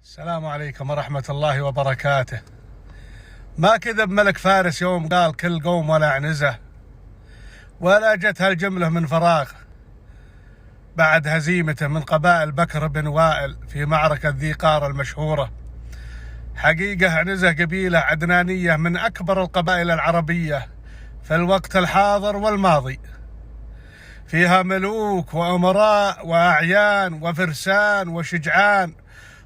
السلام عليكم ورحمة الله وبركاته. ما كذب ملك فارس يوم قال كل قوم ولا عنزة، ولا جت هالجملة من فراغ بعد هزيمته من قبائل بكر بن وائل في معركة ذي قار المشهورة. حقيقة عنزة قبيلة عدنانية من أكبر القبائل العربية في الوقت الحاضر والماضي، فيها ملوك وأمراء وأعيان وفرسان وشجعان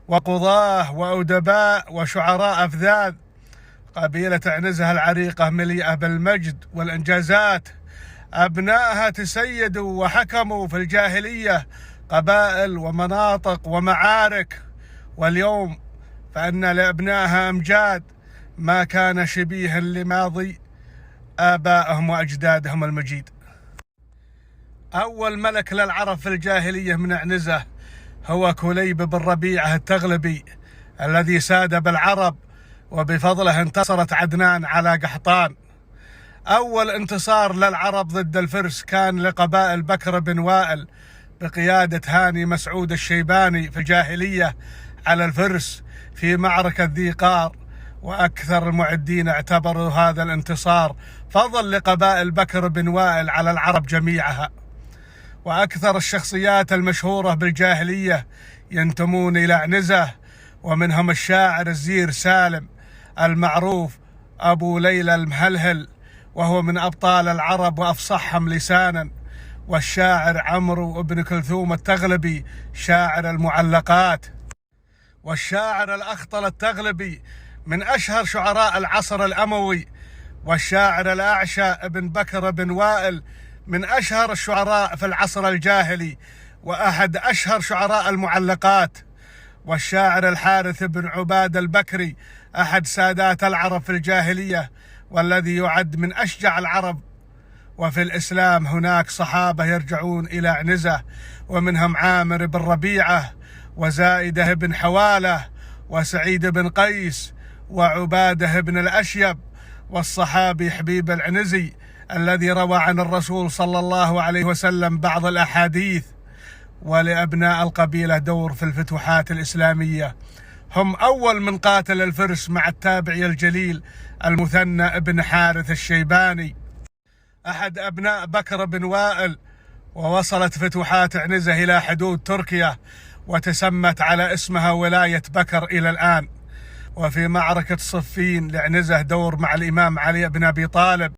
وقضاة وأدباء وشعراء أفذاذ. قبيلة عنزة العريقة مليئة بالمجد والإنجازات، أبنائها تسيدوا وحكموا في الجاهلية قبائل ومناطق ومعارك، واليوم فإن لأبنائها أمجاد ما كان شبيها لماضي آبائهم وأجدادهم المجيد. أول ملك للعرب في الجاهلية من عنزة هو كليب بن ربيعة التغلبي الذي ساد بالعرب، وبفضله انتصرت عدنان على قحطان. أول انتصار للعرب ضد الفرس كان لقبائل بكر بن وائل بقيادة هاني مسعود الشيباني في الجاهلية على الفرس في معركة ذي قار، وأكثر المعدين اعتبروا هذا الانتصار فضل لقبائل بكر بن وائل على العرب جميعها. وأكثر الشخصيات المشهورة بالجاهلية ينتمون إلى عنزة، ومنهم الشاعر الزير سالم المعروف أبو ليلى المهلهل، وهو من أبطال العرب وأفصحهم لسانا، والشاعر عمرو بن كلثوم التغلبي شاعر المعلقات، والشاعر الأخطل التغلبي من أشهر شعراء العصر الأموي، والشاعر الأعشى بن بكر بن وائل من أشهر الشعراء في العصر الجاهلي وأحد أشهر شعراء المعلقات، والشاعر الحارث بن عباد البكري أحد سادات العرب في الجاهلية والذي يعد من أشجع العرب. وفي الإسلام هناك صحابة يرجعون إلى عنزة، ومنهم عامر بن ربيعة وزائدة بن حوالة وسعيد بن قيس وعبادة بن الأشيب، والصحابي حبيب العنزي الذي روى عن الرسول صلى الله عليه وسلم بعض الأحاديث. ولأبناء القبيلة دور في الفتوحات الإسلامية، هم أول من قاتل الفرس مع التابعي الجليل المثنى بن حارث الشيباني أحد أبناء بكر بن وائل. ووصلت فتوحات عنزة إلى حدود تركيا، وتسمت على اسمها ولاية بكر إلى الآن. وفي معركة صفين لعنزة دور مع الإمام علي بن أبي طالب